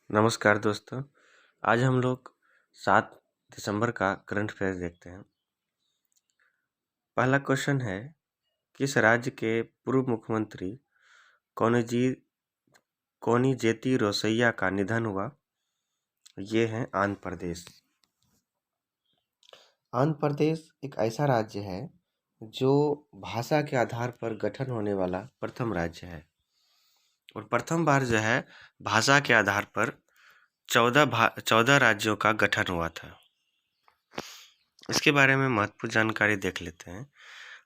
नमस्कार दोस्तों। आज हम लोग 7 दिसंबर का करंट अफेयर्स देखते हैं। पहला क्वेश्चन है, किस राज्य के पूर्व मुख्यमंत्री कोनिजेती रोसैया का निधन हुआ? ये है आंध्र प्रदेश। आंध्र प्रदेश एक ऐसा राज्य है जो भाषा के आधार पर गठन होने वाला प्रथम राज्य है और प्रथम बार जो है भाषा के आधार पर 14 राज्यों का गठन हुआ था। इसके बारे में महत्वपूर्ण जानकारी देख लेते हैं।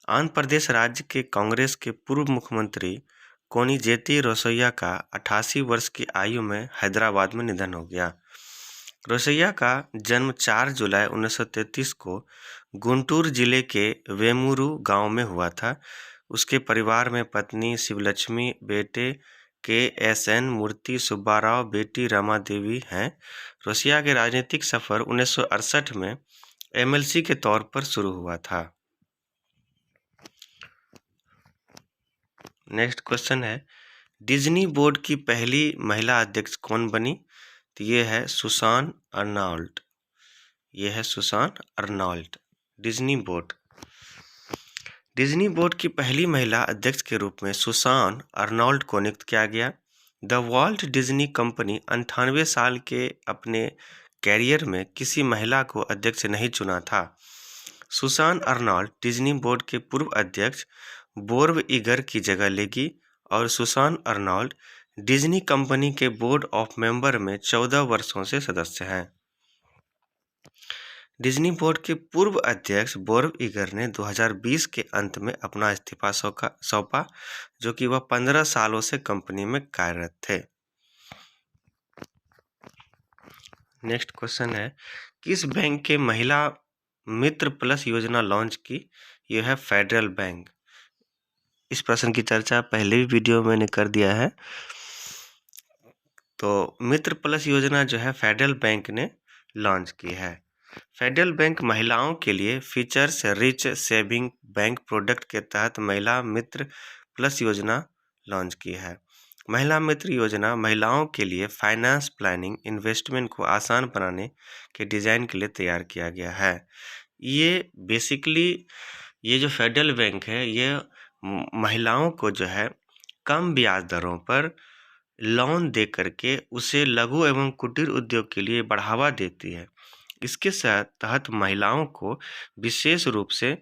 आंध्र प्रदेश राज्य के कांग्रेस के पूर्व मुख्यमंत्री कोनिजेती रोसैया का 88 वर्ष की आयु में हैदराबाद में निधन हो गया। रोसैया का जन्म 4 जुलाई 1933 को गुंटूर जिले के वेमूरू गांव में हुआ था। उसके परिवार में पत्नी शिवलक्ष्मी, बेटे KSN मूर्ति सुब्बाराव, बेटी रमा देवी हैं। रोसैया के राजनीतिक सफर 1968 में MLC के तौर पर शुरू हुआ था। नेक्स्ट क्वेश्चन है, डिज्नी बोर्ड की पहली महिला अध्यक्ष कौन बनी? तो ये है सुसान अर्नॉल्ट। डिज्नी बोर्ड की पहली महिला अध्यक्ष के रूप में सुसान अर्नॉल्ट को नियुक्त किया गया। द वॉल्ट डिज्नी कंपनी 98 साल के अपने कैरियर में किसी महिला को अध्यक्ष नहीं चुना था। सुसान अर्नॉल्ट डिज्नी बोर्ड के पूर्व अध्यक्ष बोर्ब इगर की जगह लेगी और सुसान अर्नॉल्ट डिज्नी कंपनी के बोर्ड ऑफ मेंबर में 14 वर्षों से सदस्य हैं। डिज्नी बोर्ड के पूर्व अध्यक्ष बोर्ब इगर ने 2020 के अंत में अपना इस्तीफा सौंपा, जो कि वह 15 सालों से कंपनी में कार्यरत थे। नेक्स्ट क्वेश्चन है, किस बैंक के महिला मित्र प्लस योजना लॉन्च की? यह है फेडरल बैंक। इस प्रश्न की चर्चा पहले भी वीडियो में मैंने कर दिया है। तो मित्र प्लस योजना जो है फेडरल बैंक ने लॉन्च की है। फेडरल बैंक महिलाओं के लिए features rich saving bank product के तहत महिला मित्र प्लस योजना लॉन्च की है। महिला मित्र योजना महिलाओं के लिए फाइनेंस प्लानिंग इन्वेस्टमेंट को आसान बनाने के डिज़ाइन के लिए तैयार किया गया है। ये बेसिकली ये जो फेडरल बैंक है ये महिलाओं को जो है कम ब्याज दरों पर लोन दे करके उसे लघु एवं कुटीर उद्योग के लिए बढ़ावा देती है। इसके तहत महिलाओं को विशेष रूप से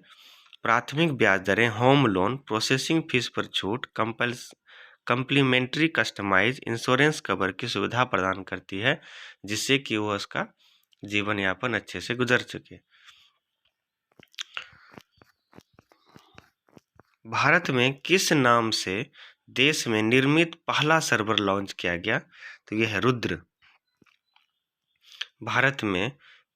प्राथमिक ब्याज दरें, होम लोन, प्रोसेसिंग फीस पर छूट, कम्प्लीमेंट्री कस्टमाइज इंश्योरेंस कवर की सुविधा प्रदान करती है, जिससे कि वह उसका जीवन यापन अच्छे से गुजर सके। भारत में किस नाम से देश में निर्मित पहला सर्वर लॉन्च किया गया? तो यह है रुद्र। भारत में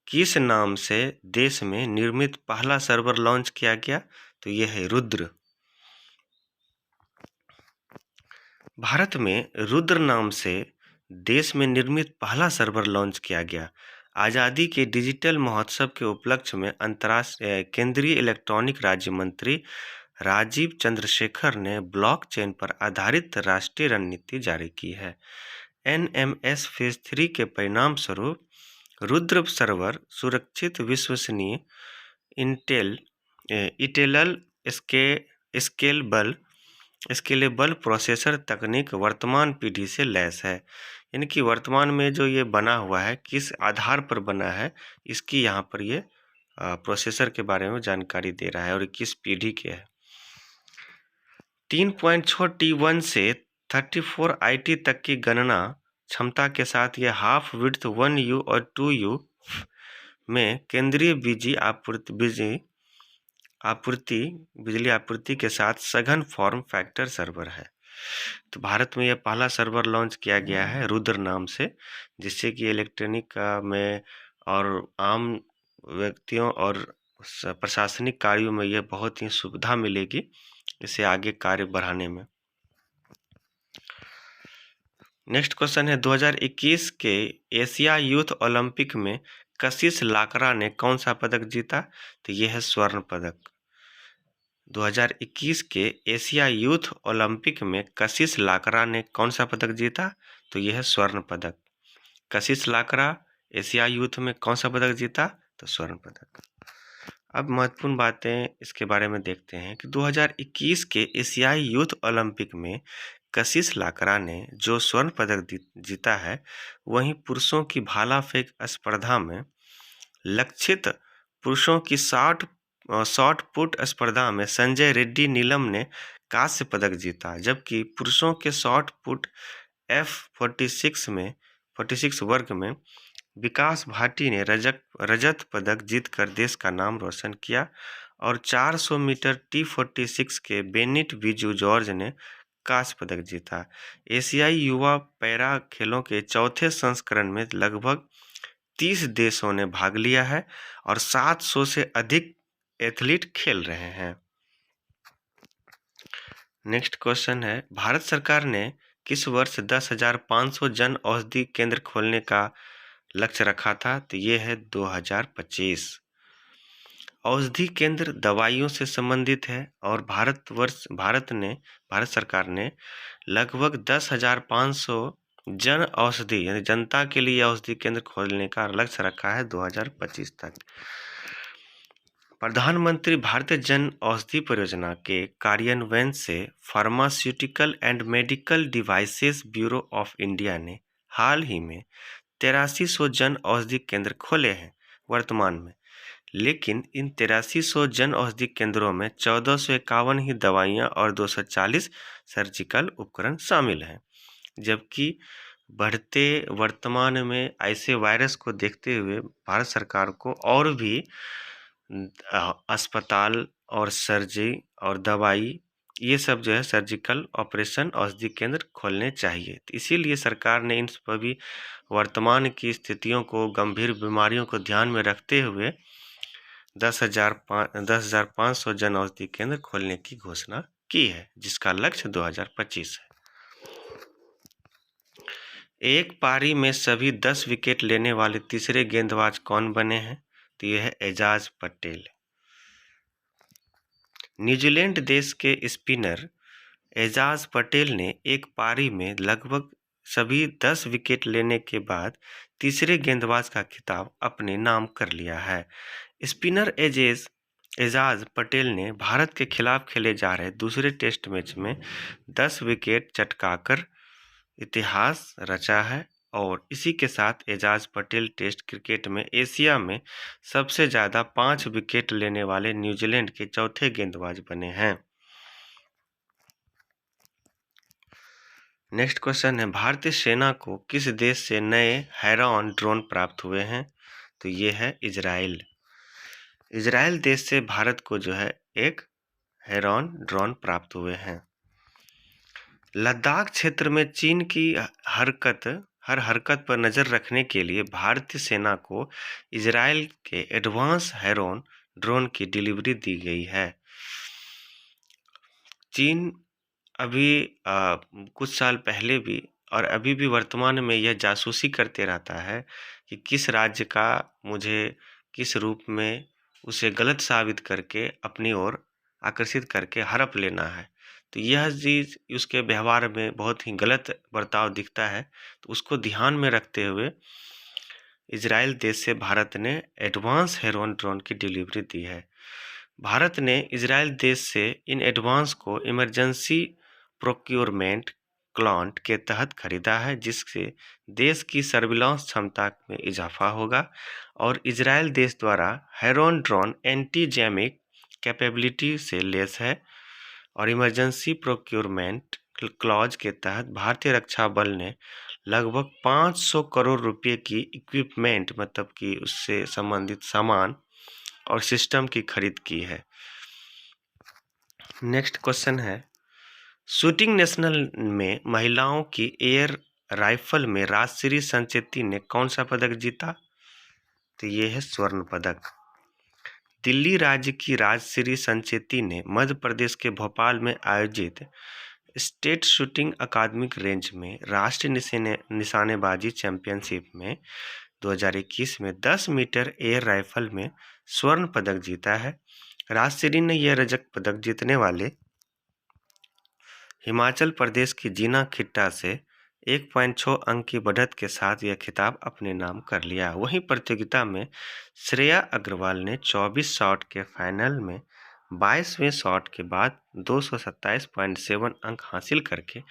किस नाम से देश में निर्मित पहला सर्वर लॉन्च किया गया? तो यह है रुद्र। भारत में रुद्र नाम से देश में निर्मित पहला सर्वर लॉन्च किया गया। आज़ादी के डिजिटल महोत्सव के उपलक्ष्य में अंतर्राष्ट्रीय केंद्रीय इलेक्ट्रॉनिक राज्य मंत्री राजीव चंद्रशेखर ने ब्लॉकचेन पर आधारित राष्ट्रीय रणनीति जारी की है। NMS फेज 3 के परिणाम स्वरूप रुद्र सर्वर सुरक्षित, विश्वसनीय, इंटेल स्केलेबल प्रोसेसर तकनीक वर्तमान पीढ़ी से लैस है। यानी कि वर्तमान में जो ये बना हुआ है किस आधार पर बना है, इसकी यहाँ पर ये प्रोसेसर के बारे में जानकारी दे रहा है और किस पीढ़ी के है। 3.6 T1 से 34 IT तक की गणना क्षमता के साथ यह हाफ विड्थ 1U और 2U में केंद्रीय बिजली आपूर्ति के साथ सघन फॉर्म फैक्टर सर्वर है। तो भारत में यह पहला सर्वर लॉन्च किया गया है रुद्र नाम से, जिससे कि इलेक्ट्रॉनिक में और आम व्यक्तियों और प्रशासनिक कार्यों में यह बहुत ही सुविधा मिलेगी इसे आगे कार्य बढ़ाने में। नेक्स्ट क्वेश्चन है, 2021 के एशिया यूथ ओलंपिक में कशिश लाकरा ने कौन सा पदक जीता? तो यह है स्वर्ण पदक। 2021 के एशिया यूथ ओलंपिक में कशिश लाकरा ने कौन सा पदक जीता? तो यह है स्वर्ण पदक। कशिश लाकरा एशिया यूथ में कौन सा पदक जीता? तो स्वर्ण पदक। अब महत्वपूर्ण बातें इसके बारे में देखते हैं कि 2021 के एशियाई यूथ ओलंपिक में कशिश लाकरा ने जो स्वर्ण पदक जीता है, वहीं पुरुषों की भाला फेंक स्पर्धा में लक्षित पुरुषों की शॉट पुट स्पर्धा में संजय रेड्डी नीलम ने कांस्य पदक जीता, जबकि पुरुषों के शॉट पुट F46 वर्ग में विकास भाटी ने रजत पदक जीतकर देश का नाम रोशन किया और 400 मीटर T46 के बेनिट बिजू जॉर्ज ने कांस्य पदक जीता। एशियाई युवा पैरा खेलों के चौथे संस्करण में लगभग 30 देशों ने भाग लिया है और 700 से अधिक एथलीट खेल रहे हैं। नेक्स्ट क्वेश्चन है, भारत सरकार ने किस वर्ष 10,500 जन औषधि केंद्र खोलने का लक्ष्य रखा था? तो ये है 2025। औषधि केंद्र दवाइयों से संबंधित है और भारत सरकार ने लगभग 10,500 जन औषधि यानी जनता के लिए औषधि केंद्र खोलने का लक्ष्य रखा है 2025 तक। प्रधानमंत्री भारतीय जन औषधि परियोजना के कार्यान्वयन से pharmaceutical and medical devices bureau of India ने हाल ही में 8300 जन औषधि केंद्र खोले हैं वर्तमान में, लेकिन इन 8300 जन औषधि केंद्रों में 1451 ही दवाइयां और 240 सर्जिकल उपकरण शामिल हैं, जबकि बढ़ते वर्तमान में ऐसे वायरस को देखते हुए भारत सरकार को और भी अस्पताल और सर्जरी और दवाई ये सब जो है सर्जिकल ऑपरेशन औषधि केंद्र खोलने चाहिए। तो इसीलिए सरकार ने इन सभी वर्तमान की स्थितियों को, गंभीर बीमारियों को ध्यान में रखते हुए 10,500 जन औषधि केंद्र खोलने की घोषणा की है, जिसका लक्ष्य 2025 है। एक पारी में सभी 10 विकेट लेने वाले तीसरे गेंदबाज कौन बने हैं? तो यह है एजाज पटेल। न्यूजीलैंड देश के स्पिनर एजाज पटेल ने एक पारी में लगभग सभी 10 विकेट लेने के बाद तीसरे गेंदबाज का खिताब अपने नाम कर लिया है। स्पिनर एजाज पटेल ने भारत के खिलाफ खेले जा रहे दूसरे टेस्ट मैच में 10 विकेट चटकाकर इतिहास रचा है और इसी के साथ एजाज पटेल टेस्ट क्रिकेट में एशिया में सबसे ज़्यादा 5 विकेट लेने वाले न्यूजीलैंड के चौथे गेंदबाज बने हैं। नेक्स्ट क्वेश्चन है, भारतीय सेना को किस देश से नए हेरॉन ड्रोन प्राप्त हुए हैं? तो ये है इजराइल। इजराइल देश से भारत को जो है एक हेरॉन ड्रोन प्राप्त हुए हैं। लद्दाख क्षेत्र में चीन की हर हरकत पर नज़र रखने के लिए भारतीय सेना को इजराइल के एडवांस हेरॉन ड्रोन की डिलीवरी दी गई है। चीन अभी कुछ साल पहले भी और अभी भी वर्तमान में यह जासूसी करते रहता है कि किस राज्य का मुझे किस रूप में उसे गलत साबित करके अपनी ओर आकर्षित करके हड़प लेना है। तो यह चीज़ उसके व्यवहार में बहुत ही गलत बर्ताव दिखता है, तो उसको ध्यान में रखते हुए इजराइल देश से भारत ने एडवांस हेरॉन ड्रोन की डिलीवरी दी है। भारत ने इजराइल देश से इन एडवांस को इमरजेंसी प्रोक्योरमेंट क्लॉन्ट के तहत खरीदा है, जिससे देश की सर्विलांस क्षमता में इजाफा होगा और इजराइल देश द्वारा हेरॉन ड्रोन एंटी जैमिक कैपेबिलिटी से लेस है और इमरजेंसी प्रोक्योरमेंट क्लॉज के तहत भारतीय रक्षा बल ने लगभग 500 करोड़ रुपए की इक्विपमेंट मतलब कि उससे संबंधित सामान और सिस्टम की खरीद की है। नेक्स्ट क्वेश्चन है, शूटिंग नेशनल में महिलाओं की एयर राइफल में राजश्री संचेती ने कौन सा पदक जीता? तो ये है स्वर्ण पदक। दिल्ली राज्य की राजश्री संचेती ने मध्य प्रदेश के भोपाल में आयोजित स्टेट शूटिंग अकादमिक रेंज में राष्ट्रीय निशानेबाजी चैंपियनशिप में 2021 में 10 मीटर एयर राइफल में स्वर्ण पदक जीता है। राजश्री ने यह रजत पदक जीतने वाले हिमाचल प्रदेश की जीना खिट्टा से 1.6 अंक की बढ़त के साथ यह खिताब अपने नाम कर लिया। वहीं प्रतियोगिता में श्रेया अग्रवाल ने 24 शॉट के फाइनल में 22वें शॉट के बाद 227.7 अंक हासिल करके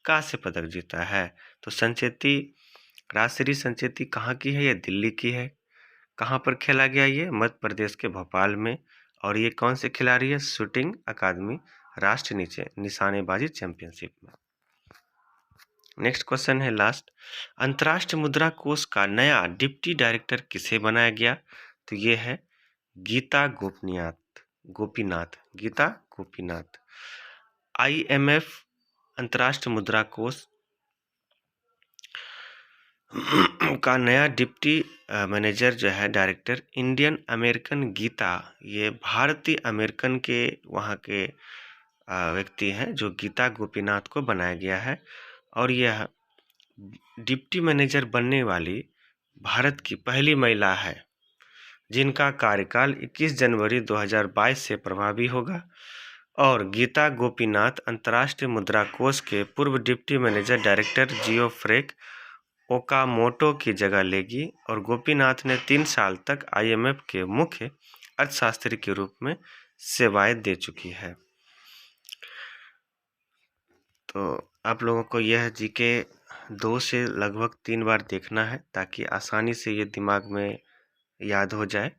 कांस्य पदक जीता है। तो संचेती, राजश्री संचेती कहाँ की है? ये दिल्ली की है। कहाँ पर खेला गया? ये मध्य प्रदेश के भोपाल में। और ये कौन से खिलाड़ी है? शूटिंग अकादमी राष्ट्रीय निशानेबाजी चैंपियनशिप में। नेक्स्ट क्वेश्चन है लास्ट। अंतर्राष्ट्रीय मुद्रा कोष का नया डिप्टी डायरेक्टर किसे बनाया गया? तो ये है गीता गोपीनाथ। IMF अंतर्राष्ट्रीय मुद्रा कोष का नया डिप्टी मैनेजर जो है डायरेक्टर इंडियन अमेरिकन गीता, ये भारतीय अमेरिकन के वहाँ के व्यक्ति हैं जो गीता गोपीनाथ को बनाया गया है। और यह डिप्टी मैनेजर बनने वाली भारत की पहली महिला है जिनका कार्यकाल 21 जनवरी 2022 से प्रभावी होगा। और गीता गोपीनाथ अंतर्राष्ट्रीय मुद्रा कोष के पूर्व deputy manager director Geoffrey Okamoto की जगह लेगी। और गोपीनाथ ने 3 साल तक IMF के मुख्य अर्थशास्त्री के रूप में सेवाएं दे चुकी है। तो आप लोगों को यह GK 2 से लगभग 3 बार देखना है ताकि आसानी से ये दिमाग में याद हो जाए।